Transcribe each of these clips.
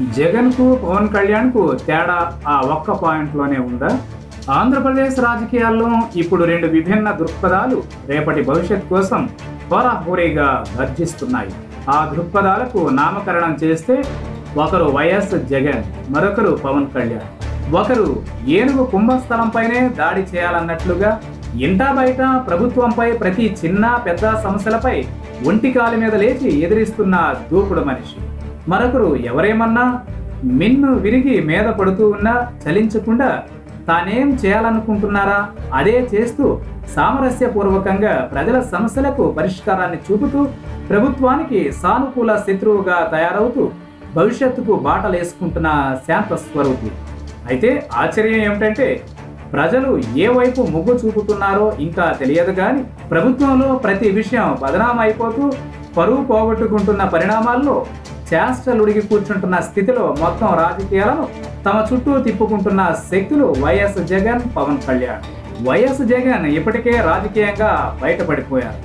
జగన్కు పవన్ కళ్యాణ్కు తేడా ఆ ఒక్క పాయింట్లోనే ఉందా? ఆంధ్రప్రదేశ్ రాజకీయాల్లో ఇప్పుడు రెండు విభిన్న దృక్పథాలు రేపటి భవిష్యత్ కోసం హోరాహోరీగా గర్జిస్తున్నాయి. ఆ దృక్పథాలకు నామకరణం చేస్తే ఒకరు వైఎస్ జగన్, మరొకరు పవన్ కళ్యాణ్. ఒకరు ఏనుగు కుంభస్థలంపైనే దాడి చేయాలన్నట్లుగా ఇంటా బయట ప్రభుత్వంపై ప్రతి చిన్న పెద్ద సమస్యలపై ఒంటికాలి మీద లేచి ఎదిరిస్తున్న దూకుడు మనిషి. మరొకరు ఎవరేమన్నా మిన్ను విరిగి మీద పడుతూ ఉన్నా చలించకుండా తానేం చేయాలనుకుంటున్నారా అదే చేస్తూ సామరస్యపూర్వకంగా ప్రజల సమస్యలకు పరిష్కారాన్ని చూపుతూ ప్రభుత్వానికి సానుకూల శత్రువుగా తయారవుతూ భవిష్యత్తుకు బాటలేసుకుంటున్న శాంత స్వరూపి. అయితే ఆశ్చర్యం ఏమిటంటే ప్రజలు ఏ వైపు మొగ్గు చూపుతున్నారో ఇంకా తెలియదు కానీ ప్రభుత్వంలో ప్రతి విషయం బదనాం అయిపోతూ పరువు పోగొట్టుకుంటున్న పరిణామాల్లో చేష్టలుడిగి కూర్చుంటున్న స్థితిలో మొత్తం రాజకీయాలను తమ చుట్టూ తిప్పుకుంటున్న శక్తులు వైఎస్ జగన్, పవన్ కళ్యాణ్. వైఎస్ జగన్ ఇప్పటికే రాజకీయంగా బయటపడిపోయారు.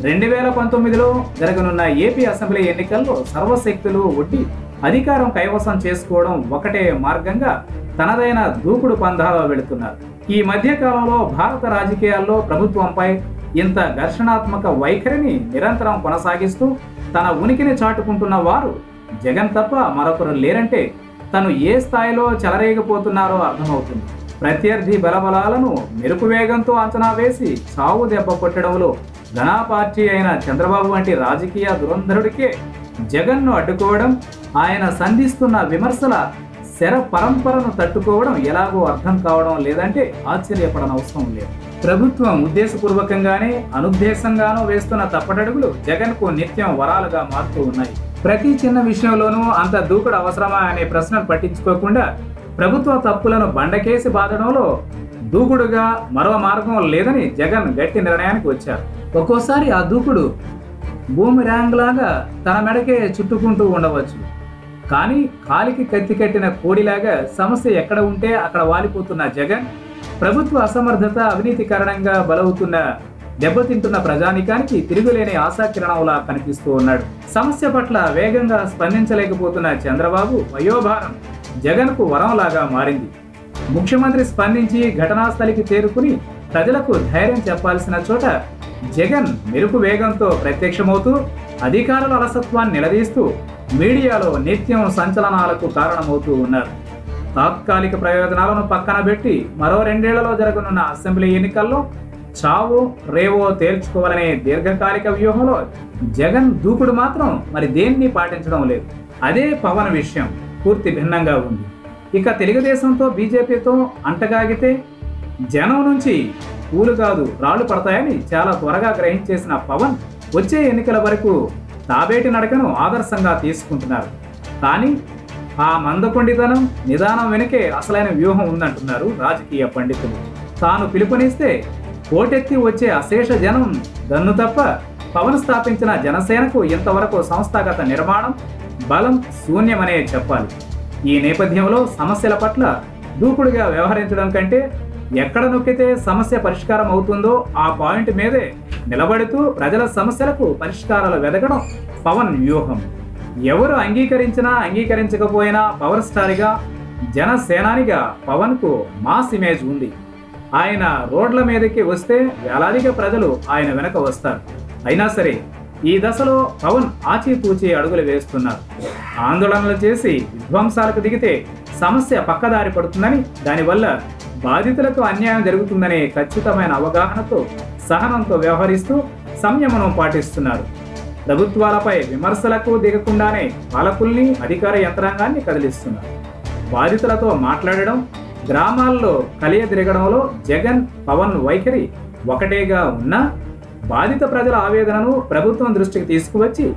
2019లో జరగనున్న ఏపీ అసెంబ్లీ ఎన్నికల్లో సర్వశక్తులు ఒడ్డి అధికారం కైవసం చేసుకోవడం ఒకటే మార్గంగా తనదైన దూకుడు పంధాలో వెళుతున్నారు. ఈ మధ్య కాలంలో భారత రాజకీయాల్లో ప్రభుత్వంపై ఇంత ఘర్షణాత్మక వైఖరిని నిరంతరం కొనసాగిస్తూ తన ఉనికిని చాటుకుంటున్న వారు జగన్ తప్ప మరొకరు లేరంటే తను ఏ స్థాయిలో చెలరేగిపోతున్నారో అర్థమవుతుంది. ప్రత్యర్థి బలబలాలను మెరుపు వేగంతో అంచనా వేసి చావు దెబ్బ కొట్టడంలో ఘనా పార్టీ అయిన చంద్రబాబు వంటి రాజకీయ దురంధరుడికే జగన్ను అడ్డుకోవడం, ఆయన సంధిస్తున్న విమర్శల శర పరంపరను తట్టుకోవడం ఎలాగో అర్థం కావడం లేదంటే ఆశ్చర్యపడనవసరం లేదు. ప్రభుత్వం ఉద్దేశపూర్వకంగానే అనుద్దేశంగానో వేస్తున్న తప్పటడుగులు జగన్కు నిత్యం వరాలుగా మారుతూ ఉన్నాయి. ప్రతి చిన్న విషయంలోనూ అంత దూకుడు అవసరమా అనే ప్రశ్నలు పట్టించుకోకుండా ప్రభుత్వ తప్పులను బండకేసి బాధడంలో దూకుడుగా మరో మార్గం లేదని జగన్ గట్టి నిర్ణయానికి వచ్చారు. ఒక్కోసారి ఆ దూకుడు బూమిరాంగ్ లాగా తన మెడకే చుట్టుకుంటూ ఉండవచ్చు. కానీ కాలికి కత్తి కట్టిన కోడిలాగా సమస్య ఎక్కడ ఉంటే అక్కడ వాలిపోతున్న జగన్ ప్రభుత్వ అసమర్థత, అవినీతి కారణంగా బలవుతున్న దెబ్బతింటున్న ప్రజానికానికి తిరుగులేని ఆశాకిరణంలా కనిపిస్తూ ఉన్నాడు. సమస్య పట్ల వేగంగా స్పందించలేకపోతున్న చంద్రబాబు వయోభారం జగన్కు వరంలాగా మారింది. ముఖ్యమంత్రి స్పందించి ఘటనాస్థలికి చేరుకుని ప్రజలకు ధైర్యం చెప్పాల్సిన చోట జగన్ మెరుపు వేగంతో ప్రత్యక్షమవుతూ అధికారుల అలసత్వాన్ని నిలదీస్తూ మీడియాలో నిత్యం సంచలనాలకు కారణమవుతూ ఉన్నారు. తాత్కాలిక ప్రయోజనాలను పక్కన పెట్టి మరో 2 ఏళ్లలో జరగనున్న అసెంబ్లీ ఎన్నికల్లో చావో రేవో తేల్చుకోవాలనే దీర్ఘకాలిక వ్యూహంలో జగన్ దూకుడు మాత్రం మరి దేన్ని పాటించడం లేదు. అదే పవన్ విషయం పూర్తి భిన్నంగా ఉంది. ఇక తెలుగుదేశంతో బీజేపీతో అంటగాగితే జనం నుంచి పూలు కాదు రాళ్లు పడతాయని చాలా త్వరగా గ్రహించేసిన పవన్ వచ్చే ఎన్నికల వరకు తాబేటి నడకను ఆదర్శంగా తీసుకుంటున్నారు. కానీ ఆ మందకొండితనం, నిదానం వెనుకే అసలైన వ్యూహం ఉందంటున్నారు రాజకీయ పండితులు. తాను పిలుపునిస్తే పోటెత్తి వచ్చే అశేష జనం దన్ను తప్ప పవన్ స్థాపించిన జనసేనకు ఇంతవరకు సంస్థాగత నిర్మాణం, బలం శూన్యమనే చెప్పాలి. ఈ నేపథ్యంలో సమస్యల పట్ల దూకుడుగా వ్యవహరించడం కంటే ఎక్కడ నొక్కితే సమస్య పరిష్కారం అవుతుందో ఆ పాయింట్ మీదే నిలబడుతూ ప్రజల సమస్యలకు పరిష్కారాలు వెదకడం పవన్ వ్యూహం. ఎవరు అంగీకరించినా అంగీకరించకపోయినా పవర్ స్టార్గా, జనసేనానిగా పవన్కు మాస్ ఇమేజ్ ఉంది. ఆయన రోడ్ల మీదకి వస్తే వేలాదిగా ప్రజలు ఆయన వెనక వస్తారు. అయినా సరే ఈ దశలో పవన్ ఆచితూచి అడుగులు వేస్తున్నారు. ఆందోళనలు చేసి విధ్వంసాలకు దిగితే సమస్య పక్కదారి పడుతుందని, దానివల్ల బాధితులకు అన్యాయం జరుగుతుందనే ఖచ్చితమైన అవగాహనతో సహనంతో వ్యవహరిస్తూ సంయమనం పాటిస్తున్నారు. ప్రభుత్వాలపై విమర్శలకు దిగకుండానే పాలకుల్ని, అధికార యంత్రాంగాన్ని కదిలిస్తున్నారు. బాధితులతో మాట్లాడడం, గ్రామాల్లో కలియదిరగడంలో జగన్, పవన్ వైఖరి ఒకటేగా ఉన్నా బాధిత ప్రజల ఆవేదనను ప్రభుత్వం దృష్టికి తీసుకువచ్చి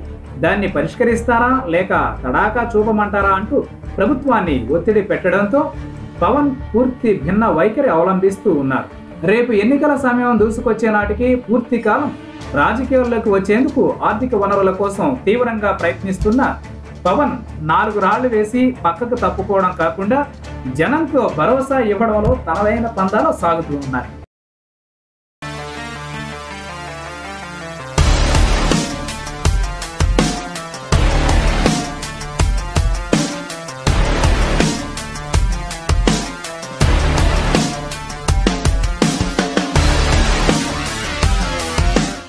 దాన్ని పరిష్కరిస్తారా లేక తడాకా చూపమంటారా అంటూ ప్రభుత్వాన్ని ఒత్తిడి పెట్టడంతో పవన్ పూర్తి భిన్న వైఖరి అవలంబిస్తూ ఉన్నారు. రేపు ఎన్నికల సమయం దూసుకొచ్చే నాటికి పూర్తి కాలం రాజకీయాల్లోకి వచ్చేందుకు ఆర్థిక వనరుల కోసం తీవ్రంగా ప్రయత్నిస్తున్న పవన్ 4 రాళ్లు వేసి పక్కకు తప్పుకోవడం కాకుండా జనంకు భరోసా ఇవ్వడంలో తనదైన పందాలో సాగుతూ ఉన్నారు.